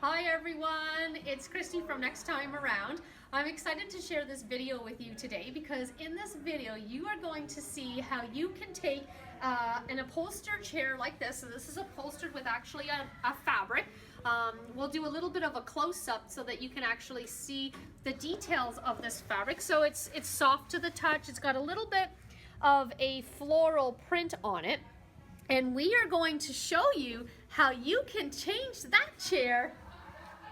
Hi everyone, it's Christy from Next Time Around. I'm excited to share this video with you today because in this video you are going to see how you can take an upholstered chair like this. So this is upholstered with actually a fabric. We'll do a little bit of a close-up so that you can actually see the details of this fabric. So it's soft to the touch, it's got a little bit of a floral print on it. And we are going to show you how you can change that chair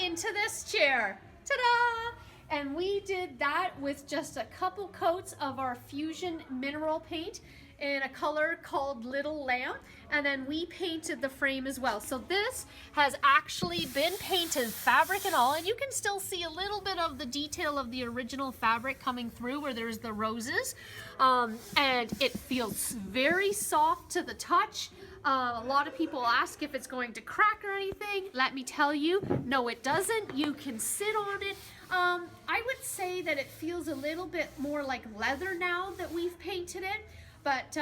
into this chair. Ta-da! And we did that with just a couple coats of our Fusion mineral paint in a color called Little Lamb, and then we painted the frame as well. So this has actually been painted, fabric and all, and you can still see a little bit of the detail of the original fabric coming through where there's the roses, and it feels very soft to the touch. A lot of people ask if it's going to crack or anything. Let me tell you, no it doesn't. You can sit on it. I would say that it feels a little bit more like leather now that we've painted it, but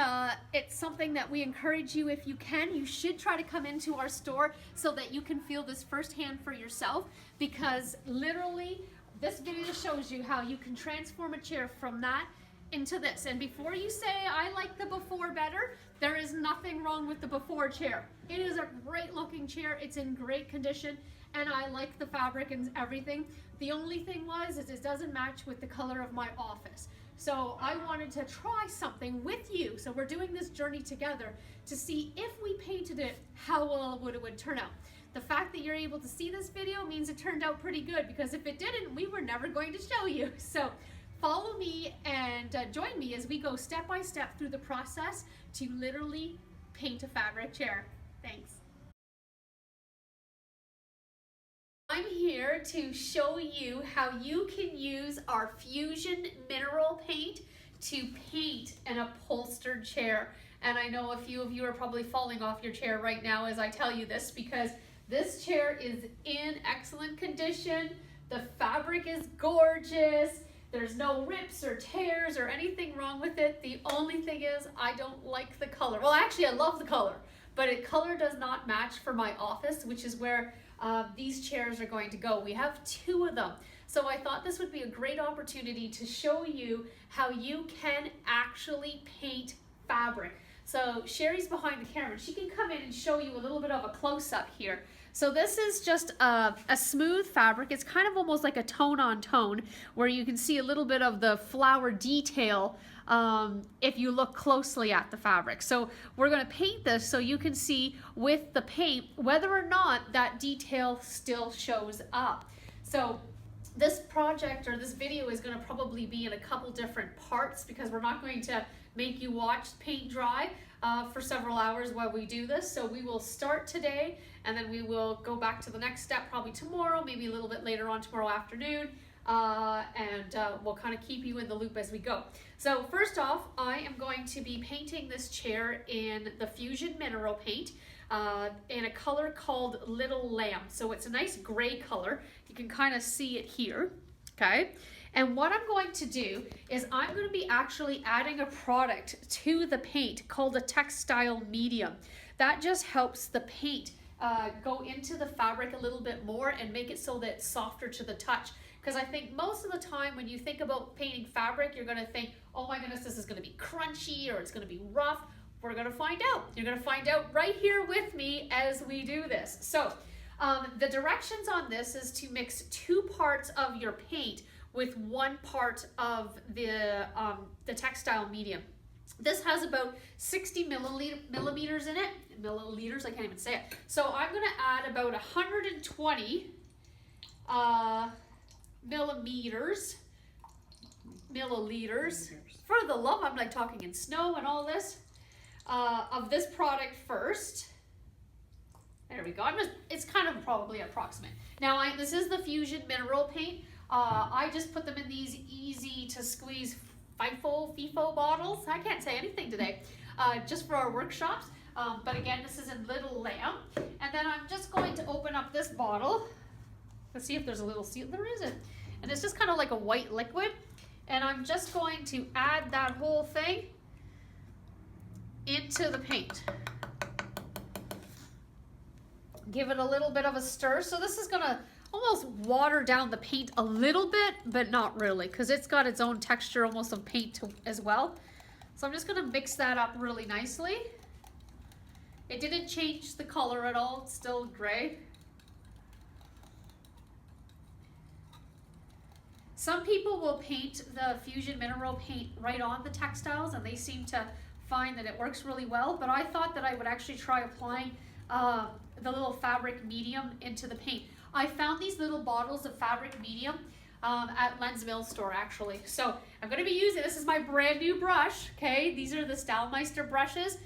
it's something that we encourage you, if you can, you should try to come into our store so that you can feel this firsthand for yourself, because literally this video shows you how you can transform a chair from that into this. And before you say I like the before better, there is nothing wrong with the before chair. It is a great looking chair, it's in great condition, and I like the fabric and everything. The only thing is it doesn't match with the color of my office. So I wanted to try something with you. So we're doing this journey together to see if we painted it, how well it would turn out. The fact that you're able to see this video means it turned out pretty good, because if it didn't, we were never going to show you. So follow me and join me as we go step by step through the process to literally paint a fabric chair. Thanks. I'm here to show you how you can use our Fusion mineral paint to paint an upholstered chair. And I know a few of you are probably falling off your chair right now as I tell you this, because this chair is in excellent condition. The fabric is gorgeous. There's no rips or tears or anything wrong with it. The only thing is I don't like the color. Well, actually I love the color, but color does not match for my office, which is where these chairs are going to go. We have two of them. So I thought this would be a great opportunity to show you how you can actually paint fabric. So Sherry's behind the camera and she can come in and show you a little bit of a close-up here. So this is just a smooth fabric. It's kind of almost like a tone on tone, where you can see a little bit of the flower detail if you look closely at the fabric. So we're going to paint this so you can see with the paint whether or not that detail still shows up. So this project or this video is going to probably be in a couple different parts, because we're not going to make you watch paint dry for several hours while we do this. So we will start today and then we will go back to the next step probably tomorrow, maybe a little bit later on tomorrow afternoon, and we'll kind of keep you in the loop as we go. So first off, I am going to be painting this chair in the Fusion mineral paint in a color called Little Lamb. So it's a nice gray color. You can kind of see it here, okay? And what I'm going to do is I'm going to be actually adding a product to the paint called a textile medium. That just helps the paint go into the fabric a little bit more and make it so that it's softer to the touch. Because I think most of the time when you think about painting fabric, you're going to think, oh my goodness, this is going to be crunchy or it's going to be rough. We're going to find out. You're going to find out right here with me as we do this. So the directions on this is to mix 2 parts of your paint with 1 part of the textile medium. This has about 60 millimeters in it. Milliliters, I can't even say it. So I'm going to add about 120 milliliters. For the love, I'm like talking in snow and all this, of this product first. There we go. It's kind of probably approximate. Now this is the Fusion mineral paint. I just put them in these easy to squeeze FIFO bottles. I can't say anything today. Just for our workshops. But again, this is in Little Lamb. And then I'm just going to open up this bottle. Let's see if there's a little seal. There isn't. And it's just kind of like a white liquid. And I'm just going to add that whole thing into the paint. give it a little bit of a stir. So this is gonna almost water down the paint a little bit, but not really, because it's got its own texture almost of paint as well. So I'm just gonna mix that up really nicely. It didn't change the color at all, it's still gray. Some people will paint the Fusion Mineral paint right on the textiles, and they seem to find that it works really well, but I thought that I would actually try applying the little fabric medium into the paint. I found these little bottles of fabric medium at Len's Mill store actually. So I'm going to be using, this is my brand new brush, okay? These are the Stylmeister brushes.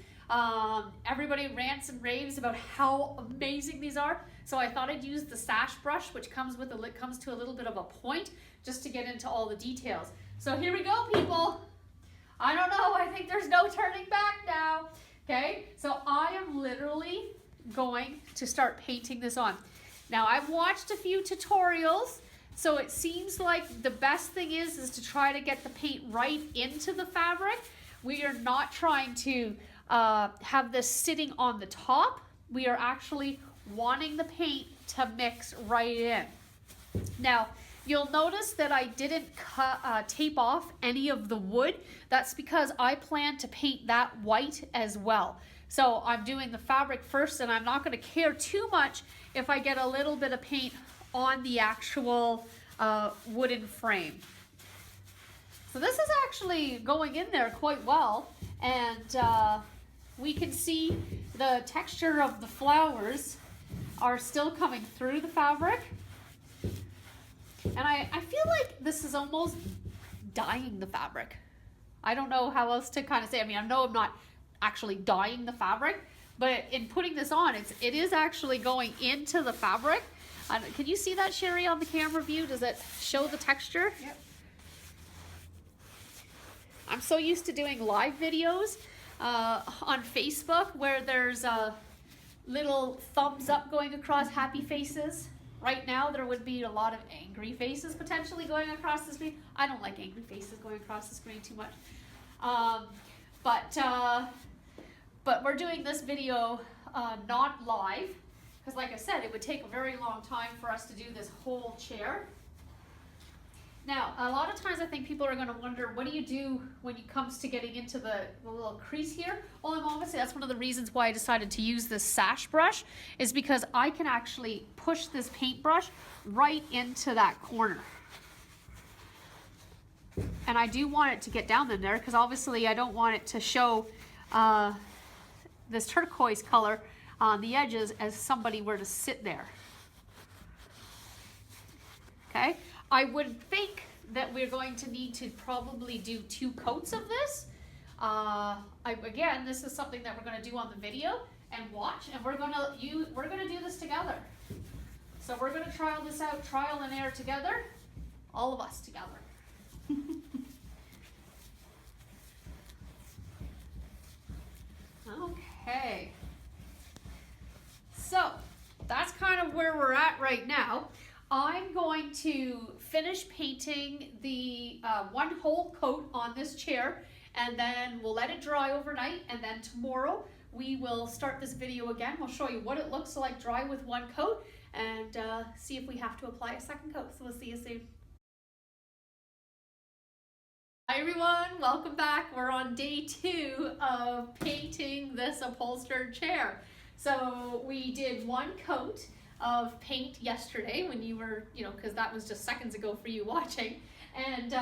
Everybody rants and raves about how amazing these are. So I thought I'd use the Sash brush, which comes with comes to a little bit of a point, just to get into all the details. So here we go, people. I don't know, I think there's no turning back now. Okay, so I am literally going to start painting this on. Now I've watched a few tutorials, so it seems like the best thing is to try to get the paint right into the fabric. We are not trying to have this sitting on the top. We are actually wanting the paint to mix right in. Now, you'll notice that I didn't tape off any of the wood. That's because I plan to paint that white as well. So I'm doing the fabric first, and I'm not going to care too much if I get a little bit of paint on the actual wooden frame. So this is actually going in there quite well, and we can see the texture of the flowers are still coming through the fabric. And I feel like this is almost dyeing the fabric. I don't know how else to kind of say. I mean, I know I'm not actually dyeing the fabric, but in putting this on, it is actually going into the fabric. Can you see that, Sherry, on the camera view? Does it show the texture? Yep. I'm so used to doing live videos on Facebook where there's a little thumbs up going across happy faces. Right now, there would be a lot of angry faces potentially going across the screen. I don't like angry faces going across the screen too much. But we're doing this video not live, because like I said, it would take a very long time for us to do this whole chair. Now, a lot of times I think people are going to wonder, what do you do when it comes to getting into the little crease here? Well, I'm obviously, that's one of the reasons why I decided to use this Sash brush, is because I can actually push this paintbrush right into that corner. And I do want it to get down in there, because obviously I don't want it to show this turquoise color on the edges as somebody were to sit there. Okay? I would think that we're going to need to probably do 2 coats of this. Again, this is something that we're going to do on the video and watch, and we're going to do this together. So we're going to trial this out, trial and error together, all of us together. Okay. So that's kind of where we're at right now. I'm going to finish painting the 1 whole coat on this chair, and then we'll let it dry overnight, and then tomorrow we will start this video again. We'll show you what it looks like dry with 1 coat, and see if we have to apply a 2nd coat. So we'll see you soon. Hi everyone, welcome back. We're on day 2 of painting this upholstered chair. So we did 1 coat of paint yesterday when you were, because that was just seconds ago for you watching. And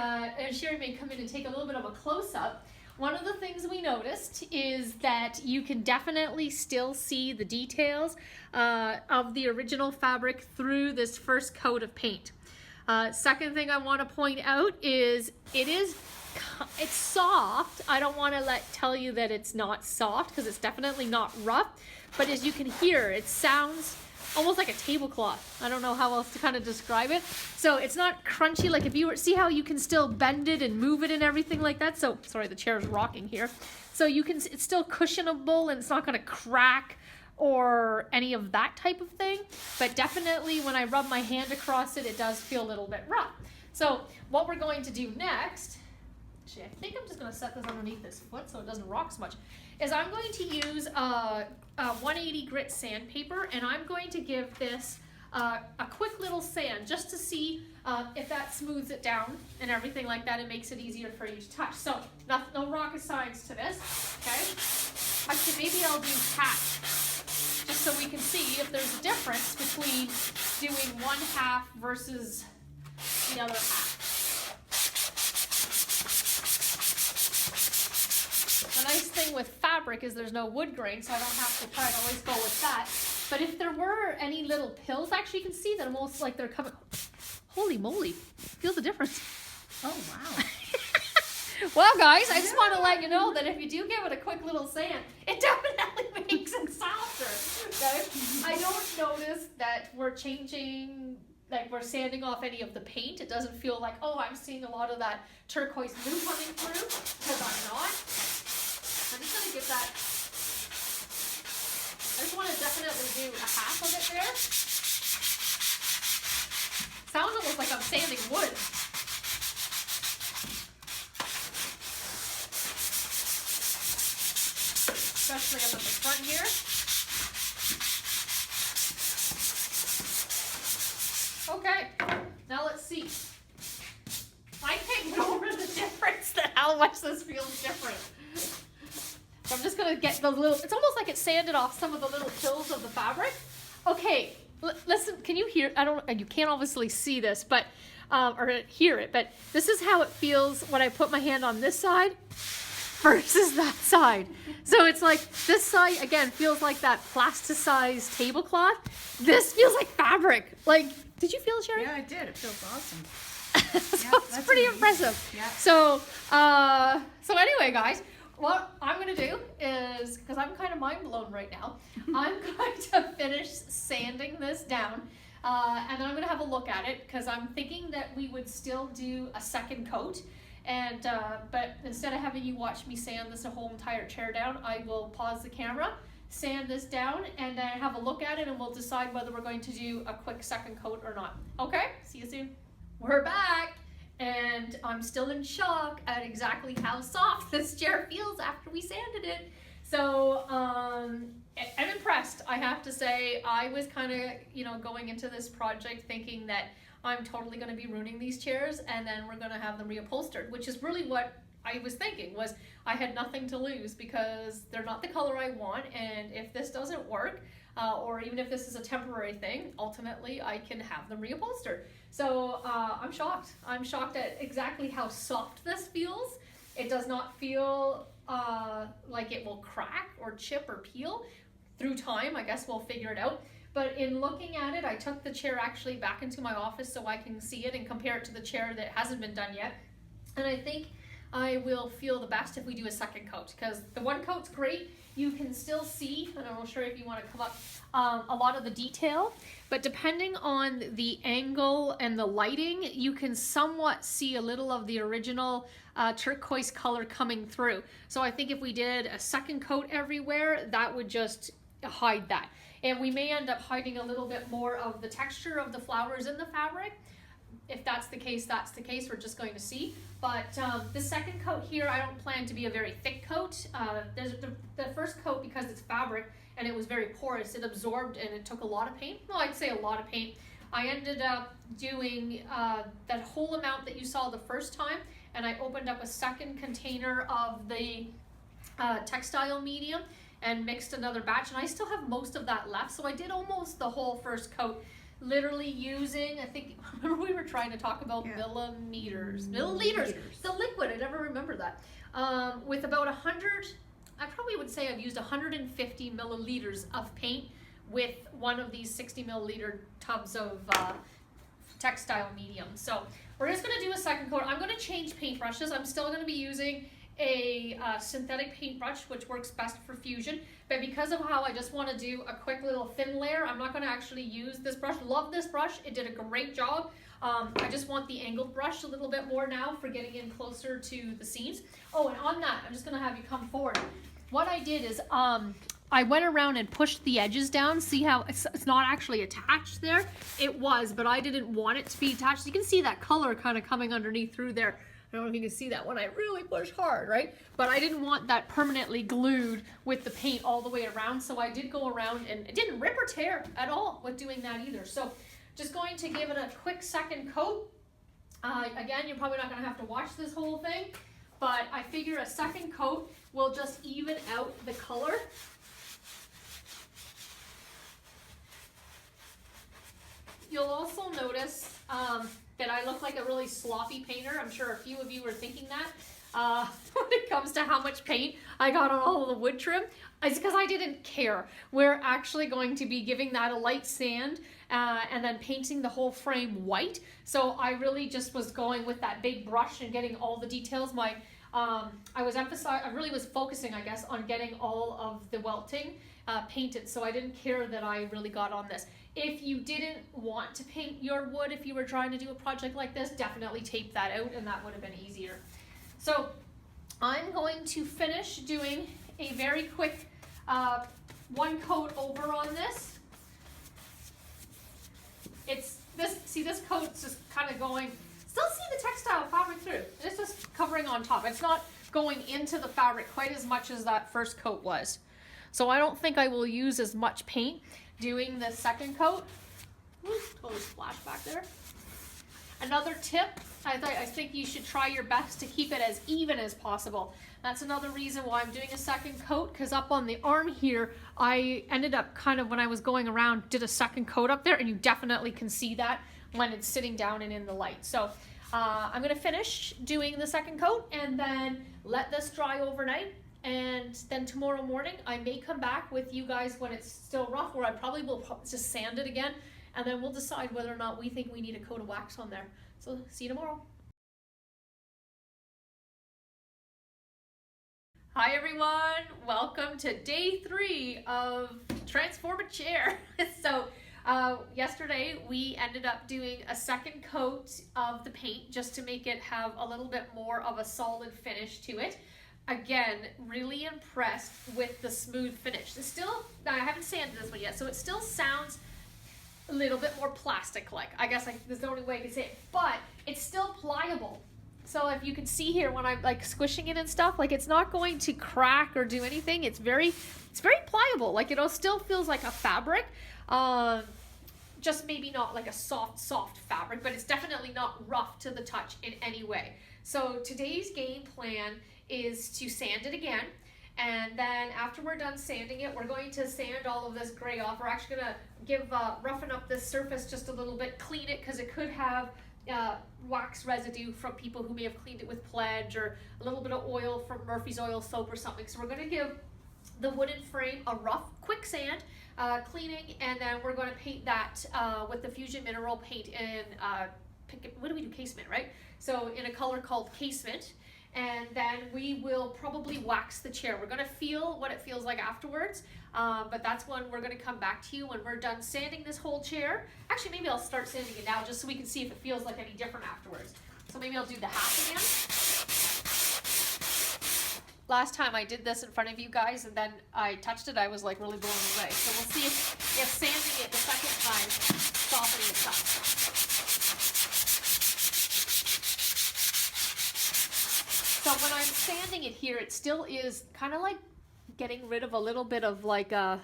Sherry may come in and take a little bit of a close-up. One of the things we noticed is that you can definitely still see the details of the original fabric through this first coat of paint. Second thing I want to point out is it's soft. I don't want to tell you that it's not soft, because it's definitely not rough, but as you can hear, it sounds almost like a tablecloth. I don't know how else to kind of describe it. So it's not crunchy, like if you were, see how you can still bend it and move it and everything like that. So, sorry, the chair is rocking here. So you can, it's still cushionable and it's not going to crack or any of that type of thing. But definitely when I rub my hand across it, it does feel a little bit rough. So what we're going to do next, actually, I think I'm just going to set this underneath this foot so it doesn't rock so much, is I'm going to use a 180 grit sandpaper, and I'm going to give this a quick little sand just to see if that smooths it down and everything like that. It makes it easier for you to touch. So no rocket science to this, okay? Actually, maybe I'll do half, just so we can see if there's a difference between doing one half versus the other half. The nice thing with fabric is there's no wood grain, so I don't have to try to always go with that. But if there were any little pills, actually you can see that almost like they're coming. Holy moly, feel the difference. Oh, wow. Well, guys, I just want to let you know that if you do give it a quick little sand, it definitely makes it softer. Okay? I don't notice that we're changing, like we're sanding off any of the paint. It doesn't feel like, oh, I'm seeing a lot of that turquoise blue coming through, because I'm not. I'm just going to give that, I just want to definitely do a half of it there. Sounds almost like I'm sanding wood. Especially up at the front here. Okay, now let's see. I can't get over the difference that how much this feels different. So I'm just gonna get those little, it's almost like it sanded off some of the little pills of the fabric. Okay, listen, can you hear, you can't obviously see this, but, or hear it, but this is how it feels when I put my hand on this side versus that side. So it's like this side again feels like that plasticized tablecloth. This feels like fabric. Like, did you feel it, Sherry? Yeah, I did. It feels awesome. So it's pretty impressive. Yeah. So anyway, guys, what I'm gonna do is, because I'm kind of mind blown right now, I'm going to finish sanding this down. And then I'm gonna have a look at it, because I'm thinking that we would still do a second coat. And but instead of having you watch me sand this whole entire chair down, I will pause the camera, sand this down, and then have a look at it, and we'll decide whether we're going to do a quick second coat or not. Okay, see you soon. We're back, and I'm still in shock at exactly how soft this chair feels after we sanded it. So I'm impressed, I have to say. I was kind of, going into this project thinking that I'm totally going to be ruining these chairs, and then we're going to have them reupholstered, which is really what I was thinking. Was I had nothing to lose because they're not the color I want, and if this doesn't work, or even if this is a temporary thing, ultimately I can have them reupholstered. So I'm shocked. I'm shocked at exactly how soft this feels. It does not feel like it will crack or chip or peel. Through time, I guess we'll figure it out. But in looking at it, I took the chair actually back into my office so I can see it and compare it to the chair that hasn't been done yet. And I think I will feel the best if we do a second coat, because the one coat's great. You can still see, and I'm not sure if you want to come up, a lot of the detail. But depending on the angle and the lighting, you can somewhat see a little of the original turquoise color coming through. So I think if we did a second coat everywhere, that would just hide that. And we may end up hiding a little bit more of the texture of the flowers in the fabric. If that's the case, that's the case. We're just going to see. But the second coat here, I don't plan to be a very thick coat. There's the first coat, because it's fabric and it was very porous, it absorbed and it took a lot of paint. Well, I'd say a lot of paint. I ended up doing that whole amount that you saw the first time, and I opened up a second container of the textile medium and mixed another batch, and I still have most of that left. So I did almost the whole first coat, literally using, I think, remember we were trying to talk about milliliters, the liquid, I never remember that, with about 100, I probably would say I've used 150 milliliters of paint with one of these 60 milliliter tubs of textile medium. So we're just going to do a second coat. I'm going to change paintbrushes. I'm still going to be using a synthetic paintbrush, which works best for fusion, but because of how I just want to do a quick little thin layer, I'm not going to actually use this brush. Love this brush, it did a great job. I just want the angled brush a little bit more now for getting in closer to the seams. Oh, and on that, I'm just going to have you come forward. What I did is I went around and pushed the edges down. See how it's not actually attached there? It was, but I didn't want it to be attached. You can see that color kind of coming underneath through there. I don't know if you can see that when I really push hard, right? But I didn't want that permanently glued with the paint all the way around, so I did go around, and it didn't rip or tear at all with doing that either. So just going to give it a quick second coat. Again, you're probably not going to have to watch this whole thing, but I figure a second coat will just even out the color. You'll also notice that I look like a really sloppy painter. I'm sure a few of you were thinking that when it comes to how much paint I got on all of the wood trim. It's because I didn't care. We're actually going to be giving that a light sand and then painting the whole frame white. So I really just was going with that big brush and getting all the details. I really was focusing, I guess, on getting all of the welting painted. So I didn't care that I really got on this. If you didn't want to paint your wood, if you were trying to do a project like this, definitely tape that out and that would have been easier. So I'm going to finish doing a very quick one coat over on this. This coat's just kind of going, still see the textile fabric through. It's just covering on top. It's not going into the fabric quite as much as that first coat was. So I don't think I will use as much paint doing the second coat. Totally splash back there. Another tip, I think you should try your best to keep it as even as possible. That's another reason why I'm doing a second coat, because up on the arm here, I ended up kind of, when I was going around, did a second coat up there, and you definitely can see that when it's sitting down and in the light. So I'm gonna finish doing the second coat and then let this dry overnight. And then tomorrow morning, I may come back with you guys when it's still rough, or I probably will just sand it again, and then we'll decide whether or not we think we need a coat of wax on there. So see you tomorrow. Hi everyone, welcome to day 3 of Transform a Chair. So yesterday we ended up doing a second coat of the paint just to make it have a little bit more of a solid finish to it. Again, really impressed with the smooth finish. It's still, I haven't sanded this one yet, so it still sounds a little bit more plastic-like. I guess that's the only way I can say it, but it's still pliable. So if you can see here when I'm like squishing it and stuff, like it's not going to crack or do anything. It's very pliable. Like it still feels like a fabric, just maybe not like a soft fabric, but it's definitely not rough to the touch in any way. So today's game plan is to sand it again, and then after we're done sanding it, we're going to sand all of this gray off. We're actually gonna roughen up this surface just a little bit, clean it, because it could have wax residue from people who may have cleaned it with Pledge, or a little bit of oil from Murphy's Oil soap or something. So we're going to give the wooden frame a rough, quick sand, cleaning, and then we're going to paint that with the Fusion Mineral paint in, what do we do, casement, right? So in a color called Casement. And then we will probably wax the chair. We're going to feel what it feels like afterwards, but that's when we're going to come back to you when we're done sanding this whole chair. Actually, maybe I'll start sanding it now just so we can see if it feels like any different afterwards. So maybe I'll do the half again. Last time I did this in front of you guys and then I touched it, I was like really blown away. So we'll see if sanding it the second time softening it up. So when I'm sanding it here, it still is kind of like getting rid of a little bit of like, I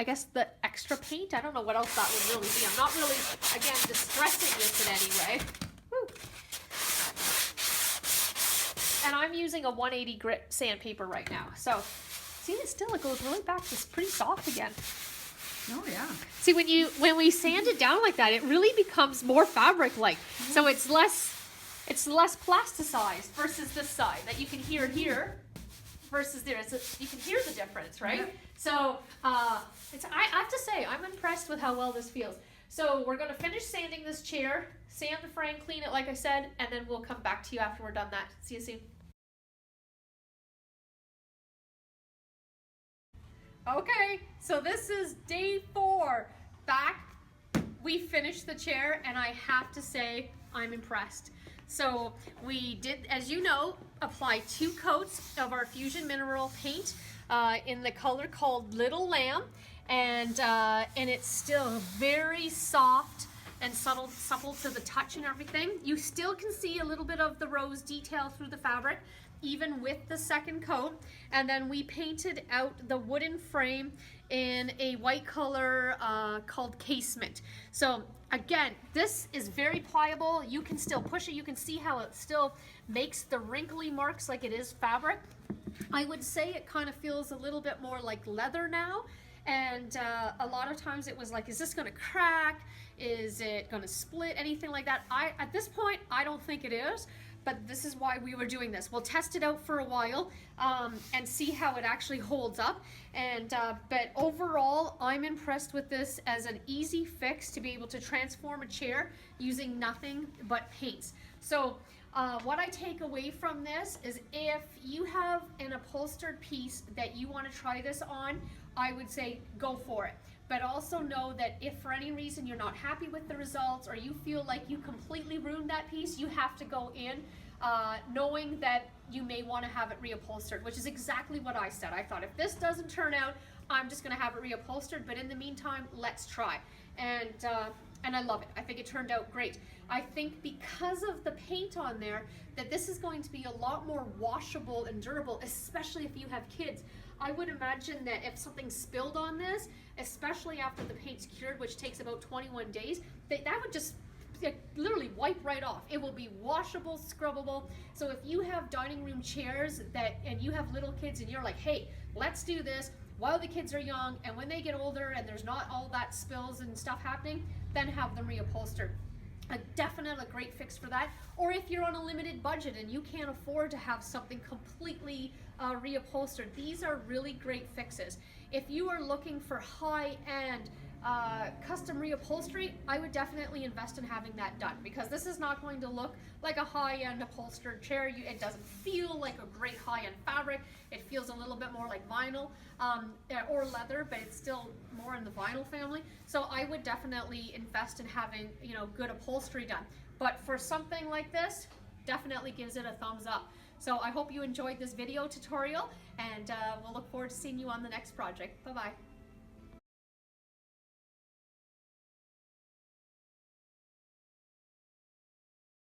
guess the extra paint. I don't know what else that would really be. I'm not really, again, distressing this in any way. Woo. And I'm using a 180 grit sandpaper right now. So see, it goes really back. It's pretty soft again. Oh yeah. See, when we sand it down like that, it really becomes more fabric-like. Mm-hmm. So it's less plasticized versus this side that you can hear here versus there. You can hear the difference, right? Yeah. So I have to say, I'm impressed with how well this feels. So we're going to finish sanding this chair, sand the frame, clean it like I said, and then we'll come back to you after we're done that. See you soon. Okay, so this is day 4. Back, we finished the chair, and I have to say, I'm impressed. So we did, as you know, apply 2 coats of our Fusion Mineral paint in the color called Little Lamb, and it's still very soft and supple to the touch and everything. You still can see a little bit of the rose detail through the fabric, even with the second coat. And then we painted out the wooden frame in a white color called Casement. So again, this is very pliable. You can still push it. You can see how it still makes the wrinkly marks like it is fabric. I would say it kind of feels a little bit more like leather now. And a lot of times it was like, is this going to crack? Is it going to split? Anything like that? At this point, I don't think it is. But this is why we were doing this. We'll test it out for a while and see how it actually holds up. And but overall, I'm impressed with this as an easy fix to be able to transform a chair using nothing but paints. So what I take away from this is if you have an upholstered piece that you want to try this on, I would say go for it. But also know that if for any reason you're not happy with the results or you feel like you completely ruined that piece, you have to go in knowing that you may want to have it reupholstered, which is exactly what I said. I thought if this doesn't turn out, I'm just going to have it reupholstered, but in the meantime, let's try. And I love it. I think it turned out great. I think because of the paint on there, that this is going to be a lot more washable and durable, especially if you have kids. I would imagine that if something spilled on this, especially after the paint's cured, which takes about 21 days, that would just literally wipe right off. It will be washable, scrubbable. So if you have dining room chairs and you have little kids and you're like, hey, let's do this while the kids are young, and when they get older and there's not all that spills and stuff happening, then have them reupholstered. A great fix for that. Or if you're on a limited budget and you can't afford to have something completely reupholstered, these are really great fixes. If you are looking for high-end custom reupholstery, I would definitely invest in having that done, because this is not going to look like a high-end upholstered chair. It doesn't feel like a great high-end fabric. It feels a little bit more like vinyl or leather, but it's still more in the vinyl family. So I would definitely invest in having, you know, good upholstery done. But for something like this, definitely gives it a thumbs up. So I hope you enjoyed this video tutorial, and we'll look forward to seeing you on the next project. Bye-bye.